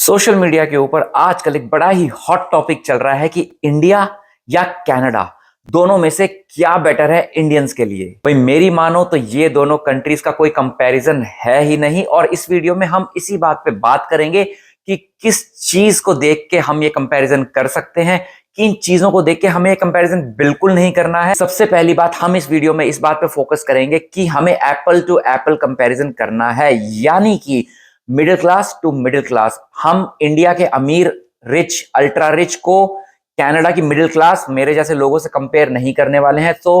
Social media के ऊपर आजकल एक बड़ा ही हॉट टॉपिक चल रहा है कि इंडिया या कनाडा दोनों में से क्या बेटर है इंडियंस के लिए। भाई मेरी मानो तो ये दोनों कंट्रीज का कोई कंपैरिजन है ही नहीं। और इस वीडियो में हम इसी बात पे बात करेंगे कि किस चीज को देख के हम ये कंपैरिजन कर सकते हैं, किन चीजों को देख के हमें ये कंपैरिजन बिल्कुल नहीं करना है। सबसे पहली बात, हम इस वीडियो में इस बात पे फोकस करेंगे कि हमें एप्पल टू एप्पल कंपैरिजन करना है, यानी कि middle class to middle class. हम इंडिया के अमीर रिच अल्ट्रा रिच को कनाडा की मिडिल क्लास मेरे जैसे लोगों से कंपेयर नहीं करने वाले हैं। तो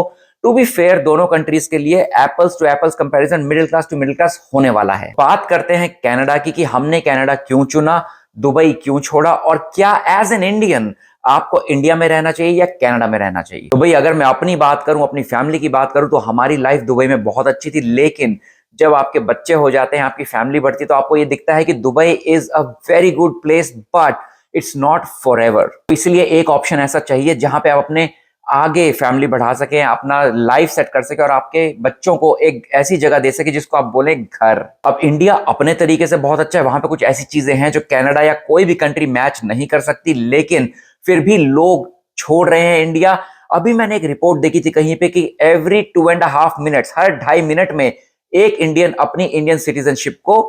टू बी फेयर, दोनों कंट्रीज के लिए apples to apples comparison middle class to middle class होने वाला है। बात करते हैं कनाडा की कि हमने कनाडा क्यों चुना, दुबई क्यों छोड़ा, और क्या एज एन इंडियन आपको इंडिया में रहना चाहिए या कनाडा में रहना चाहिए। तो भाई अगर मैं अपनी बात करूं, अपनी फैमिली की बात करूं, तो हमारी लाइफ दुबई में बहुत अच्छी थी। लेकिन जब आपके बच्चे हो जाते हैं, आपकी फैमिली बढ़ती है, तो आपको ये दिखता है कि Dubai is a very good place but it's not for ever. इसलिए एक ऑप्शन ऐसा चाहिए जहां पे आप अपने आगे फैमिली बढ़ा सकें, अपना लाइफ सेट कर सके और आपके बच्चों को एक ऐसी जगह दे सके जिसको आप बोले घर। अब इंडिया अपने तरीके से बहुत अच्छा है, वहां पे कुछ ऐसी चीजें हैं जो कनाडा या कोई भी कंट्री मैच नहीं कर सकती, लेकिन फिर भी लोग छोड़ रहे हैं इंडिया। अभी मैंने एक रिपोर्ट देखी थी कहीं पे कि एवरी 2.5 मिनट्स, हर 2.5 मिनट में एक इंडियन अपनी इंडियन सिटीजनशिप को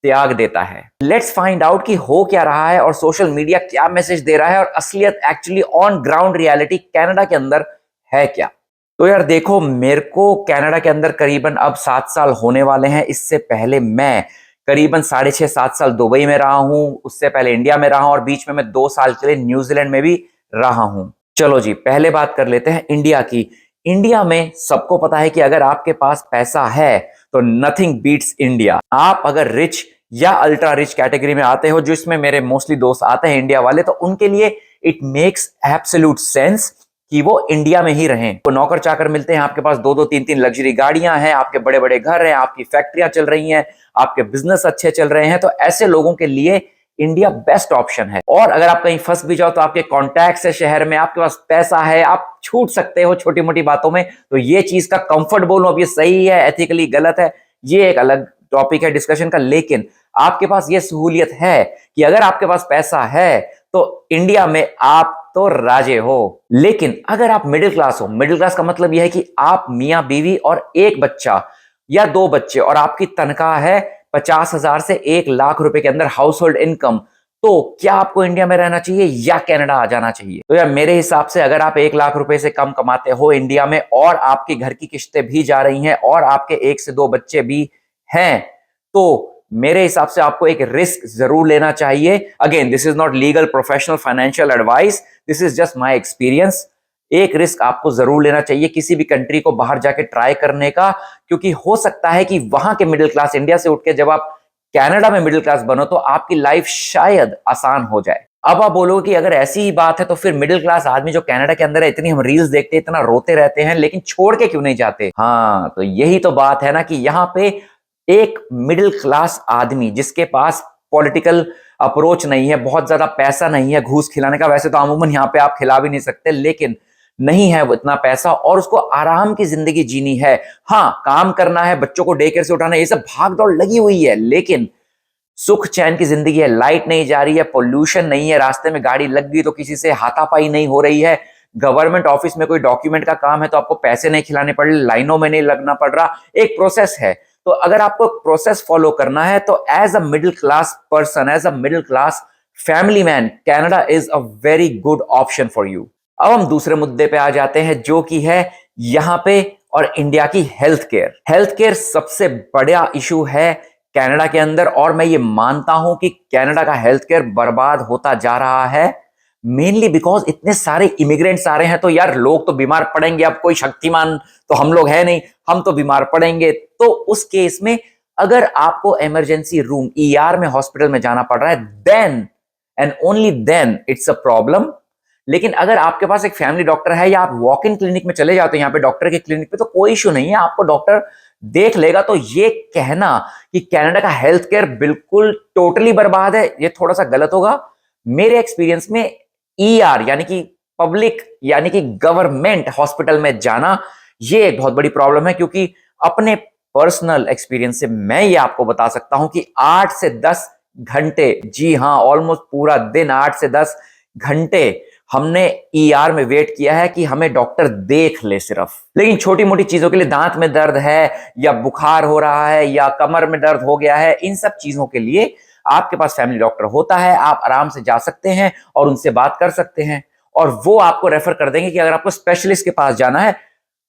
त्याग देता है। लेट्स फाइंड आउट कि हो क्या रहा है और सोशल मीडिया क्या मैसेज दे रहा है और असलियत actually on ground reality Canada के अंदर है क्या। तो यार देखो, मेरे को कनाडा के अंदर करीबन अब 7 साल होने वाले हैं। इससे पहले मैं करीबन 6.5-7 साल दुबई में रहा हूं, उससे पहले इंडिया में रहा हूं और बीच में मैं 2 साल के लिए न्यूजीलैंड में भी रहा हूं। चलो जी, पहले बात कर लेते हैं इंडिया की। इंडिया में सबको पता है कि अगर आपके पास पैसा है तो नथिंग बीट्स इंडिया। आप अगर रिच या अल्ट्रा रिच कैटेगरी में आते हो, जो इसमें मेरे मोस्टली दोस्त आते हैं इंडिया वाले, तो उनके लिए इट मेक्स एब्सोल्यूट सेंस कि वो इंडिया में ही रहें। तो नौकर चाकर मिलते हैं, आपके पास 2-2 3-3 लग्जरी गाड़ियां हैं, आपके बड़े बड़े घर हैं, आपकी फैक्ट्रियां चल रही हैं, आपके बिजनेस अच्छे चल रहे हैं। तो ऐसे लोगों के लिए इंडिया बेस्ट ऑप्शन है। और अगर आप कहीं फंस भी जाओ तो आपके कॉन्टैक्ट्स है शहर में, आपके पास पैसा है, आप छूट सकते हो छोटी मोटी बातों में। तो ये चीज का कंफर्ट बोलूं, अब ये सही है एथिकली गलत है, ये एक अलग टॉपिक है डिस्कशन का। लेकिन आपके पास ये सहूलियत है कि अगर आपके पास पैसा है तो इंडिया में आप तो राजे हो। लेकिन अगर आप मिडिल क्लास हो, मिडिल क्लास का मतलब यह है कि आप मियां बीवी और एक बच्चा या 2 बच्चे, और आपकी तनख्वाह है 50,000 से 1 लाख रुपए के अंदर हाउस होल्ड इनकम, तो क्या आपको इंडिया में रहना चाहिए या कनाडा आ जाना चाहिए? तो यार मेरे हिसाब से अगर आप 1 लाख रुपए से कम कमाते हो इंडिया में और आपकी घर की किस्तें भी जा रही हैं और आपके 1 से 2 बच्चे भी हैं, तो मेरे हिसाब से आपको एक रिस्क जरूर लेना चाहिए। Again, this is not legal professional financial advice, this is just my experience. एक रिस्क आपको जरूर लेना चाहिए किसी भी कंट्री को बाहर जाके ट्राई करने का, क्योंकि हो सकता है कि वहां के मिडिल क्लास इंडिया से उठ के जब आप कनाडा में मिडिल क्लास बनो तो आपकी लाइफ शायद आसान हो जाए। अब आप बोलोगे कि अगर ऐसी ही बात है तो फिर मिडिल क्लास आदमी जो कनाडा के अंदर है, इतनी हम रील्स देखते हैं, इतना रोते रहते हैं, लेकिन छोड़ के क्यों नहीं जाते? हाँ, तो यही तो बात है ना कि यहाँ पे एक मिडिल क्लास आदमी जिसके पास पॉलिटिकल अप्रोच नहीं है, बहुत ज्यादा पैसा नहीं है घूस खिलाने का, वैसे तो अमूमन यहाँ पे आप खिला भी नहीं सकते, लेकिन नहीं है वो इतना पैसा और उसको आराम की जिंदगी जीनी है। हाँ, काम करना है, बच्चों को डे केयर से उठाना है, ये सब भाग दौड़ लगी हुई है, लेकिन सुख चैन की जिंदगी है। लाइट नहीं जा रही है, पोल्यूशन नहीं है, रास्ते में गाड़ी लग गई तो किसी से हाथापाई नहीं हो रही है, गवर्नमेंट ऑफिस में कोई डॉक्यूमेंट का काम है तो आपको पैसे नहीं खिलाने पड़ रहे, लाइनों में नहीं लगना पड़ रहा, एक प्रोसेस है। तो अगर आपको प्रोसेस फॉलो करना है तो as a middle class person, as a middle class family man, Canada is a very good option for you. अब हम दूसरे मुद्दे पे आ जाते हैं, जो कि है यहां पे और इंडिया की हेल्थ केयर। हेल्थ केयर सबसे बड़ा इशू है कनाडा के अंदर, और मैं ये मानता हूं कि कनाडा का हेल्थ केयर बर्बाद होता जा रहा है, मेनली बिकॉज इतने सारे इमिग्रेंट्स आ रहे हैं। तो यार लोग तो बीमार पड़ेंगे, अब कोई शक्तिमान तो हम लोग है नहीं, हम तो बीमार पड़ेंगे। तो उस केस में अगर आपको इमरजेंसी रूम ईआर में हॉस्पिटल में जाना पड़ रहा है, then and only then it's a problem. लेकिन अगर आपके पास एक फैमिली डॉक्टर है या आप वॉक इन क्लिनिक में चले जाते हैं यहाँ पे डॉक्टर के क्लिनिक पे, तो कोई इशू नहीं है, आपको डॉक्टर देख लेगा। तो ये कहना कि कनाडा का हेल्थ केयर बिल्कुल टोटली बर्बाद है, ये थोड़ा सा गलत होगा। मेरे एक्सपीरियंस में ईआर यानी कि पब्लिक यानी कि गवर्नमेंट हॉस्पिटल में जाना ये एक बहुत बड़ी प्रॉब्लम है, क्योंकि अपने पर्सनल एक्सपीरियंस से मैं ये आपको बता सकता हूं कि 8 से 10 घंटे, जी हाँ, ऑलमोस्ट पूरा दिन 8 से 10 घंटे हमने ईआर में वेट किया है कि हमें डॉक्टर देख ले सिर्फ। लेकिन छोटी मोटी चीजों के लिए, दांत में दर्द है या बुखार हो रहा है या कमर में दर्द हो गया है, इन सब चीजों के लिए आपके पास फैमिली डॉक्टर होता है। आप आराम से जा सकते हैं और उनसे बात कर सकते हैं और वो आपको रेफर कर देंगे कि अगर आपको स्पेशलिस्ट के पास जाना है,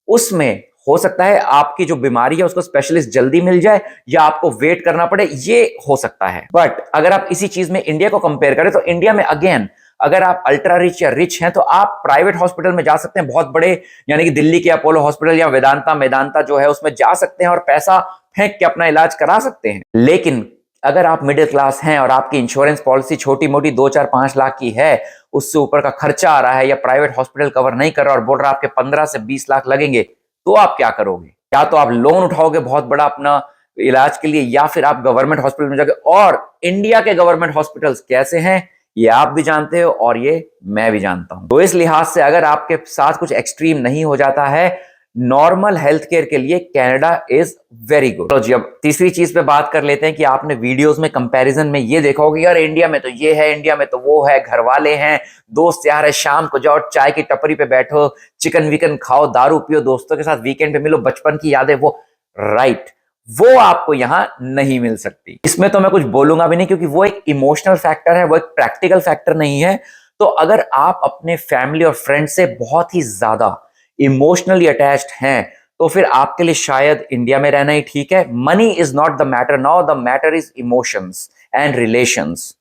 उसमें हो सकता है आपकी जो बीमारी है उसको स्पेशलिस्ट जल्दी मिल जाए या आपको वेट करना पड़े, ये हो सकता है। बट अगर आप इसी चीज में इंडिया को कंपेयर करें तो इंडिया में अगेन, अगर आप अल्ट्रा रिच या रिच हैं तो आप प्राइवेट हॉस्पिटल में जा सकते हैं, बहुत बड़े, यानी कि दिल्ली के अपोलो हॉस्पिटल या वेदांता जो है उसमें जा सकते हैं और पैसा फेंक के अपना इलाज करा सकते हैं। लेकिन अगर आप मिडिल क्लास हैं और आपकी इंश्योरेंस पॉलिसी छोटी मोटी 2-4-5 लाख की है, उससे ऊपर का खर्चा आ रहा है या प्राइवेट हॉस्पिटल कवर नहीं कर रहा और बोल रहा है आपके 15 से 20 लाख लगेंगे, तो आप क्या करोगे? या तो आप लोन उठाओगे बहुत बड़ा अपना इलाज के लिए, या फिर आप गवर्नमेंट हॉस्पिटल में जाओगे। और इंडिया के गवर्नमेंट हॉस्पिटल्स कैसे हैं ये आप भी जानते हो और ये मैं भी जानता हूं। तो इस लिहाज से अगर आपके साथ कुछ एक्सट्रीम नहीं हो जाता है, नॉर्मल हेल्थ केयर के लिए कनाडा इज वेरी गुड। तो जी अब तीसरी चीज पे बात कर लेते हैं कि आपने वीडियोस में कंपैरिजन में ये देखा होगा यार इंडिया में तो ये है, इंडिया में तो वो है, घर वाले हैं, दोस्त यार है, शाम को जाओ चाय की टपरी पे बैठो, चिकन विकन खाओ, दारू पियो, दोस्तों के साथ वीकेंड पे मिलो, बचपन की यादें, वो राइट, वो आपको यहां नहीं मिल सकती। इसमें तो मैं कुछ बोलूंगा भी नहीं क्योंकि वो एक इमोशनल फैक्टर है, वो एक प्रैक्टिकल फैक्टर नहीं है। तो अगर आप अपने फैमिली और फ्रेंड से बहुत ही ज्यादा इमोशनली अटैच्ड हैं तो फिर आपके लिए शायद इंडिया में रहना ही ठीक है। Money is not the matter now, the matter is emotions and relations.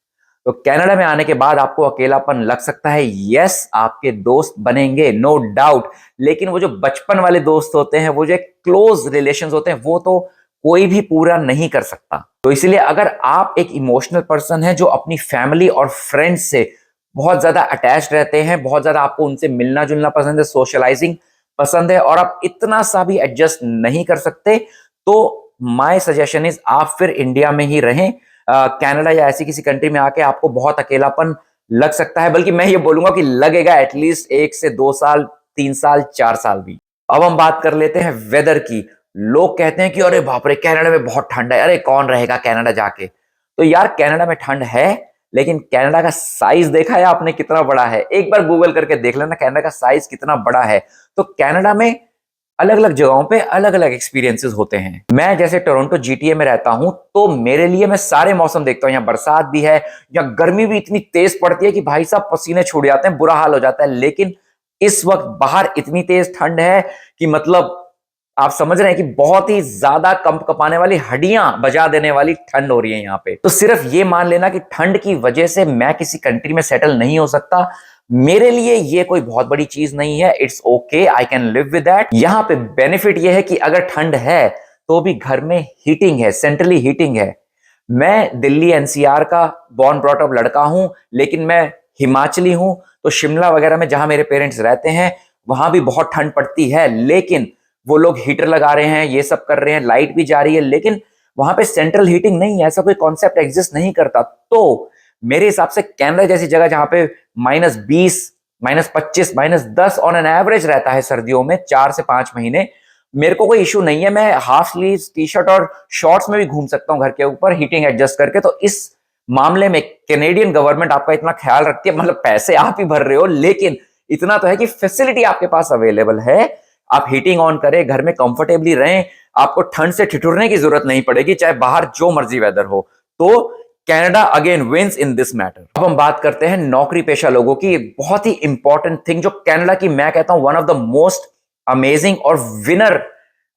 तो कनाडा में आने के बाद आपको अकेलापन लग सकता है, यस, आपके दोस्त बनेंगे, नो डाउट, लेकिन वो जो बचपन वाले दोस्त होते हैं, वो जो क्लोज रिलेशंस होते हैं, वो तो कोई भी पूरा नहीं कर सकता। तो इसलिए अगर आप एक इमोशनल पर्सन है जो अपनी फैमिली और फ्रेंड्स से बहुत ज्यादा अटैच रहते हैं, बहुत ज्यादा आपको उनसे मिलना जुलना पसंद है, सोशलाइजिंग पसंद है और आप इतना सा भी एडजस्ट नहीं कर सकते, तो माय सजेशन इज आप फिर इंडिया में ही रहें। कनाडा या ऐसी किसी कंट्री में आके आपको बहुत अकेलापन लग सकता है, बल्कि मैं ये बोलूंगा कि लगेगा एटलीस्ट 1 से 2 साल, 3 साल, 4 साल भी। अब हम बात कर लेते हैं वेदर की। लोग कहते हैं कि अरे बाप रे कनाडा में बहुत ठंड है, अरे कौन रहेगा कनाडा जाके। तो यार कनाडा में ठंड है, लेकिन कनाडा का साइज देखा है आपने कितना बड़ा है? एक बार गूगल करके देख लेना कनाडा का साइज कितना बड़ा है। तो कनाडा में अलग अलग जगहों पे अलग अलग एक्सपीरियंसेस होते हैं। मैं जैसे टोरंटो जीटीए में रहता हूं, तो मेरे लिए मैं सारे मौसम देखता हूं। यहाँ बरसात भी है, यहाँ गर्मी भी इतनी तेज पड़ती है कि भाई साहब पसीने छूट जाते हैं, बुरा हाल हो जाता है। लेकिन इस वक्त बाहर इतनी तेज ठंड है कि मतलब आप समझ रहे हैं कि बहुत ही ज्यादा कंप कपाने वाली, हड्डियां बजा देने वाली ठंड हो रही है यहाँ पे। तो सिर्फ ये मान लेना कि ठंड की वजह से मैं किसी कंट्री में सेटल नहीं हो सकता, मेरे लिए ये कोई बहुत बड़ी चीज नहीं है। It's okay, I can live with that. यहाँ पे बेनिफिट ये है कि अगर ठंड है तो भी घर में हीटिंग है, सेंट्रली हीटिंग है। मैं दिल्ली एनसीआर का बॉर्न ब्रॉट अप लड़का हूं, लेकिन मैं हिमाचली हूं, तो शिमला वगैरह में जहां मेरे पेरेंट्स रहते हैं वहां भी बहुत ठंड पड़ती है, लेकिन वो लोग हीटर लगा रहे हैं, ये सब कर रहे हैं, लाइट भी जा रही है, लेकिन वहां पे सेंट्रल हीटिंग नहीं है, ऐसा कोई कॉन्सेप्ट एग्जिस्ट नहीं करता। तो मेरे हिसाब से कनाडा जैसी जगह जहां पे -20, -25, -10 ऑन एन एवरेज रहता है सर्दियों में 4 से 5 महीने, मेरे को कोई इशू नहीं है। मैं हाफ स्लीव टी शर्ट और शॉर्ट्स में भी घूम सकता हूं घर के ऊपर, हीटिंग एडजस्ट करके। तो इस मामले में कैनेडियन गवर्नमेंट आपका इतना ख्याल रखती है, मतलब पैसे आप ही भर रहे हो, लेकिन इतना तो है कि फैसिलिटी आपके पास अवेलेबल है। आप हीटिंग ऑन करें, घर में कंफर्टेबली रहें, आपको ठंड से ठिठुरने की जरूरत नहीं पड़ेगी, चाहे बाहर जो मर्जी वेदर हो। तो Canada again wins in this matter. अब हम बात करते हैं नौकरी पेशा लोगों की। बहुत ही इंपॉर्टेंट थिंग जो कनाडा की, मैं कहता हूं one of the most amazing और विनर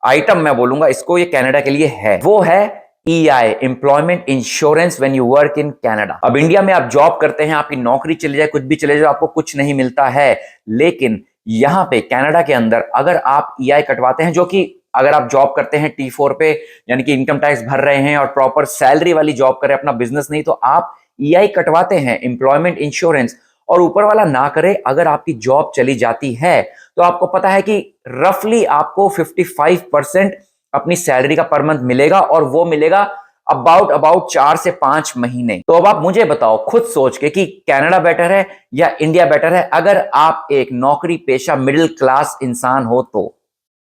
आइटम मैं बोलूंगा इसको, ये कनाडा के लिए है, वो है EI, employment insurance when you work in Canada. अब इंडिया में आप जॉब करते हैं, आपकी नौकरी चली जाए, कुछ भी चले जाए, आपको कुछ नहीं मिलता है, लेकिन यहां पे कनाडा के अंदर अगर आप EI कटवाते हैं, जो कि अगर आप जॉब करते हैं T4 पे, यानी कि इनकम टैक्स भर रहे हैं और प्रॉपर सैलरी वाली जॉब करें, अपना बिजनेस नहीं, तो आप EI कटवाते हैं, एम्प्लॉयमेंट इंश्योरेंस, और ऊपर वाला ना करे, अगर आपकी जॉब चली जाती है तो आपको पता है कि रफली आपको 55% अपनी सैलरी का पर मंथ मिलेगा, और वो मिलेगा अबाउट 4 से 5 महीने। तो अब आप मुझे बताओ खुद सोच के कि कनाडा बेटर है या इंडिया बेटर है, अगर आप एक नौकरी पेशा मिडिल क्लास इंसान हो तो।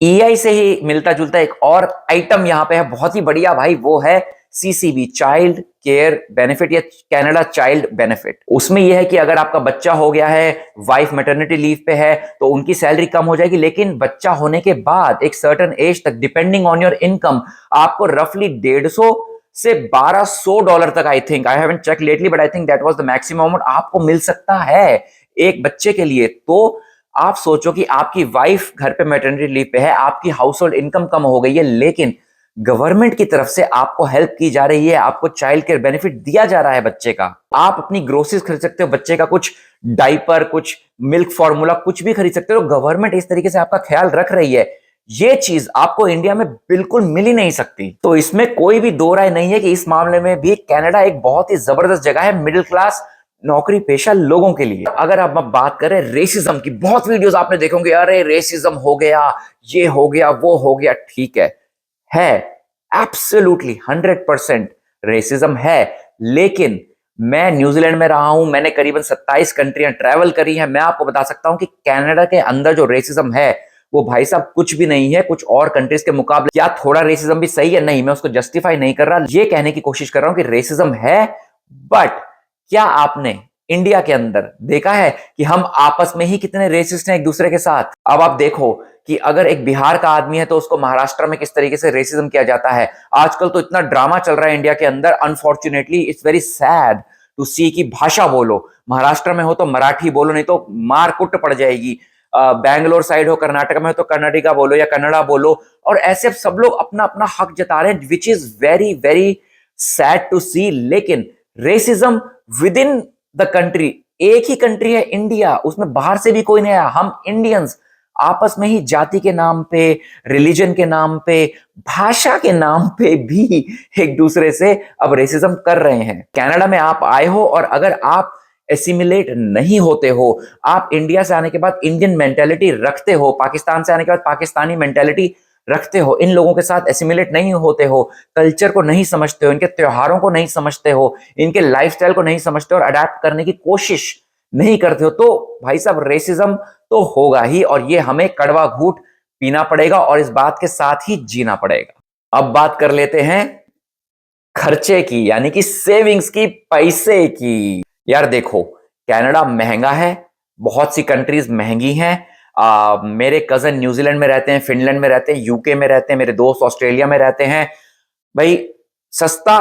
EI से ही मिलता जुलता एक और आइटम यहां पे है, बहुत ही बढ़िया भाई, वो है CCB, चाइल्ड केयर बेनिफिट या कनाडा चाइल्ड बेनिफिट। उसमें यह है कि अगर आपका बच्चा हो गया है, वाइफ मैटरनिटी लीव पे है, तो उनकी सैलरी कम हो जाएगी, लेकिन बच्चा होने के बाद एक सर्टेन एज तक डिपेंडिंग ऑन योर इनकम आपको रफली 150 से $1200 तक, I think, I haven't check lately but I think that was the maximum amount आपको मिल सकता है एक बच्चे के लिए। तो आप सोचो कि आपकी वाइफ घर पे मैटरनिटी लीव पे है, आपकी हाउस होल्ड इनकम कम हो गई है, लेकिन गवर्नमेंट की तरफ से आपको हेल्प की जा रही है, आपको चाइल्ड केयर बेनिफिट दिया जा रहा है बच्चे का। आप अपनी ग्रोसरीज खरीद सकते हो, बच्चे का कुछ डाइपर, कुछ मिल्क फॉर्मूला, कुछ भी खरीद सकते हो। गवर्नमेंट इस तरीके से आपका ख्याल रख रही है। ये चीज आपको इंडिया में बिल्कुल मिल ही नहीं सकती। तो इसमें कोई भी दो राय नहीं है कि इस मामले में भी कनाडा एक बहुत ही जबरदस्त जगह है मिडिल क्लास नौकरी पेशा लोगों के लिए। अगर आप बात करें रेसिज्म की, बहुत वीडियोस आपने देखे होंगे, अरे रेसिज्म हो गया, ये हो गया, वो हो गया। ठीक है एब्सोल्युटली 100% रेसिज्म है, लेकिन मैं न्यूजीलैंड में रहा हूं, मैंने करीबन 27 कंट्रियां ट्रैवल करी हैं। मैं आपको बता सकता हूं कि कनाडा के अंदर जो रेसिज्म है वो भाई साहब कुछ भी नहीं है कुछ और कंट्रीज के मुकाबले। क्या थोड़ा रेसिज्म भी सही है? नहीं, मैं उसको जस्टिफाई नहीं कर रहा, ये कहने की कोशिश कर रहा हूं कि रेसिज्म है। बट क्या आपने इंडिया के अंदर देखा है कि हम आपस में ही कितने रेसिस्ट हैं एक दूसरे के साथ? अब आप देखो कि अगर एक बिहार का आदमी है तो उसको महाराष्ट्र में किस तरीके से रेसिज्म किया जाता है। आजकल तो इतना ड्रामा चल रहा है इंडिया के अंदर, unfortunately it's very sad to see कि भाषा बोलो, महाराष्ट्र में हो तो मराठी बोलो, नहीं तो मार कुट पड़ जाएगी। बैंगलोर साइड हो, कर्नाटक में हो तो कन्नडिगा बोलो या कन्नड़ा बोलो, और ऐसे सब लोग अपना अपना हक जता रहे हैं, which is very very sad to see. लेकिन racism within the country, एक ही कंट्री है इंडिया, उसमें बाहर से भी कोई नहीं आया। हम इंडियंस आपस में ही जाति के नाम पे, रिलीजन के नाम पे, भाषा के नाम पे भी एक दूसरे से अब रेसिज्म कर रहे हैं। कनाडा में आप आए हो और अगर आप एसिमिलेट नहीं होते हो, आप इंडिया से आने के बाद इंडियन मेंटेलिटी रखते हो, पाकिस्तान से आने के बाद पाकिस्तानी मेंटेलिटी रखते हो, इन लोगों के साथ एसिमिलेट नहीं होते हो, कल्चर को नहीं समझते हो, इनके त्योहारों को नहीं समझते हो, इनके लाइफस्टाइल को नहीं समझते हो और अडेप्ट करने की कोशिश नहीं करते हो, तो भाई साहब रेसिज्म तो होगा ही, और ये हमें कड़वा घूंट पीना पड़ेगा और इस बात के साथ ही जीना पड़ेगा। अब बात कर लेते हैं खर्चे की, यानी कि सेविंग्स की, पैसे की। यार देखो, कनाडा महंगा है, बहुत सी कंट्रीज महंगी हैं। मेरे कजन न्यूजीलैंड में रहते हैं, फिनलैंड में रहते हैं, यूके में रहते हैं, मेरे दोस्त ऑस्ट्रेलिया में रहते हैं। भाई सस्ता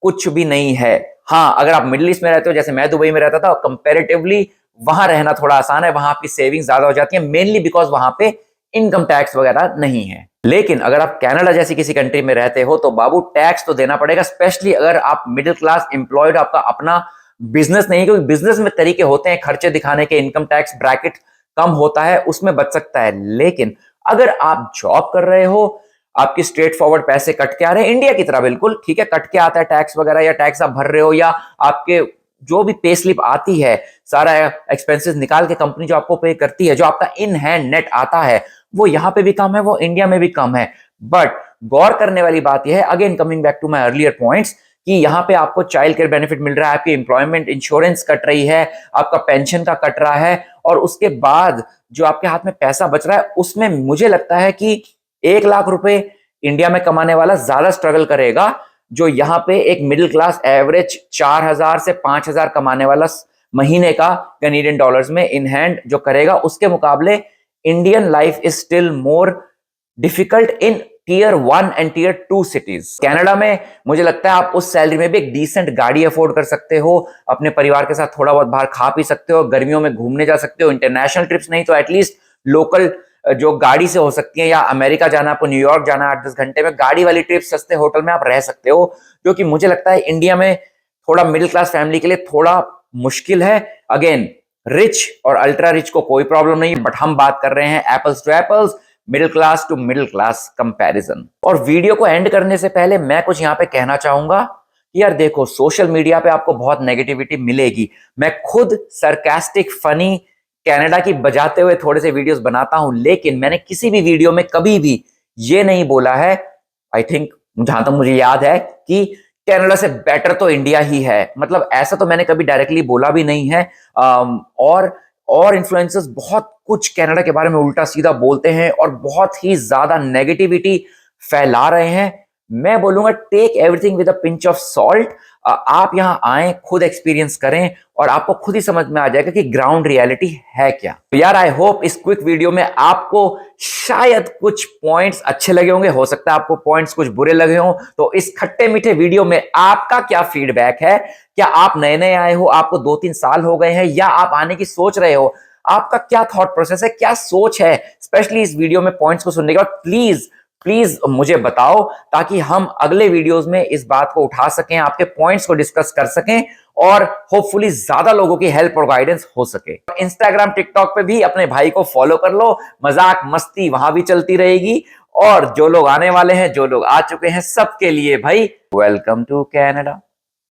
कुछ भी नहीं है। हाँ, अगर आप मिडिल ईस्ट में रहते हो, जैसे मैं दुबई में रहता था, कंपैरेटिवली वहां रहना थोड़ा आसान है, वहां आपकी सेविंग्स ज्यादा हो जाती है, मेनली बिकॉज वहां पे इनकम टैक्स वगैरह नहीं है। लेकिन अगर आप कनाडा जैसी किसी कंट्री में रहते हो तो बाबू टैक्स तो देना पड़ेगा, स्पेशली अगर आप मिडिल क्लास एम्प्लॉयड, आपका अपना बिजनेस नहीं है, क्योंकि बिजनेस में तरीके होते हैं खर्चे दिखाने के, इनकम टैक्स ब्रैकेट कम होता है, उसमें बच सकता है। लेकिन अगर आप जॉब कर रहे हो, आपकी स्ट्रेट फॉरवर्ड पैसे कट के आ रहे हैं इंडिया की तरह, बिल्कुल ठीक है, कट के आता है टैक्स वगैरह, या टैक्स आप भर रहे हो, या आपके जो भी पे स्लिप आती है, सारा एक्सपेंसेस निकाल के कंपनी जो आपको पे करती है, जो आपका इन हैंड नेट आता है, वो यहां पे भी कम है, वो इंडिया में भी कम है। बट गौर करने वाली बात यह है, again coming back to my earlier points, कि यहां पे आपको चाइल्ड केयर बेनिफिट मिल रहा है, आपकी एम्प्लॉयमेंट इंश्योरेंस कट रही है, आपका पेंशन का कट रहा है, और उसके बाद जो आपके हाथ में पैसा बच रहा है, उसमें मुझे लगता है कि 1 लाख रुपए इंडिया में कमाने वाला ज्यादा स्ट्रगल करेगा, जो यहां पे एक मिडिल क्लास एवरेज 4,000 से 5,000 कमाने वाला महीने का कैनेडियन डॉलर्स में इन हैंड जो करेगा, उसके मुकाबले Indian life is still more difficult in tier 1 and tier 2 cities. Canada में मुझे लगता है आप उस सैलरी में भी एक डिसेंट गाड़ी अफोर्ड कर सकते हो, अपने परिवार के साथ थोड़ा बहुत बाहर खा पी सकते हो, गर्मियों में घूमने जा सकते हो, इंटरनेशनल ट्रिप्स नहीं तो एटलीस्ट लोकल जो गाड़ी से हो सकती है, या अमेरिका जाना, आपको न्यूयॉर्क जाना 8-10 घंटे में, गाड़ी वाली ट्रिप, सस्ते होटल में आप रह सकते हो, जो कि मुझे लगता है इंडिया में थोड़ा मिडिल क्लास फैमिली के लिए थोड़ा मुश्किल है। अगेन रिच और अल्ट्रा रिच को कोई प्रॉब्लम नहीं, बट हम बात कर रहे हैं apples to apples, middle class to middle class comparison. और वीडियो को एंड करने से पहले मैं कुछ यहां पे कहना चाहूंगा कि यार देखो, सोशल मीडिया पे आपको बहुत नेगेटिविटी मिलेगी। मैं खुद सरकास्टिक फनी कनाडा की बजाते हुए थोड़े से वीडियोस बनाता हूं, लेकिन मैंने किसी भी वीडियो में कभी भी ये नहीं बोला है, आई थिंक जहां तक मुझे याद है, कि कनाडा से बेटर तो इंडिया ही है। मतलब ऐसा तो मैंने कभी डायरेक्टली बोला भी नहीं है। और इन्फ्लुएंसर्स बहुत कुछ कनाडा के बारे में उल्टा सीधा बोलते हैं और बहुत ही ज्यादा नेगेटिविटी फैला रहे हैं। मैं बोलूंगा take everything with a pinch of salt. आप यहाँ आए, खुद एक्सपीरियंस करें और आपको खुद ही समझ में आ जाएगा कि ग्राउंड रियलिटी है क्या। तो यार आई होप इस क्विक वीडियो में आपको शायद कुछ पॉइंट्स अच्छे लगे होंगे, हो सकता है आपको पॉइंट्स कुछ बुरे लगे हों। तो इस खट्टे मीठे वीडियो में आपका क्या फीडबैक है? क्या आप नए नए आए हो, आपको 2-3 साल हो गए हैं, या आप आने की सोच रहे हो? आपका क्या थॉट प्रोसेस है, क्या सोच है? स्पेशली इस वीडियो में पॉइंट्स को सुनने के बाद प्लीज प्लीज मुझे बताओ, ताकि हम अगले वीडियोस में इस बात को उठा सकें, आपके पॉइंट्स को डिस्कस कर सकें और होपफुली ज्यादा लोगों की हेल्प और गाइडेंस हो सके। इंस्टाग्राम टिकटॉक पे भी अपने भाई को फॉलो कर लो, मजाक मस्ती वहां भी चलती रहेगी। और जो लोग आने वाले हैं, जो लोग आ चुके हैं, सबके लिए भाई वेलकम टू कनाडा।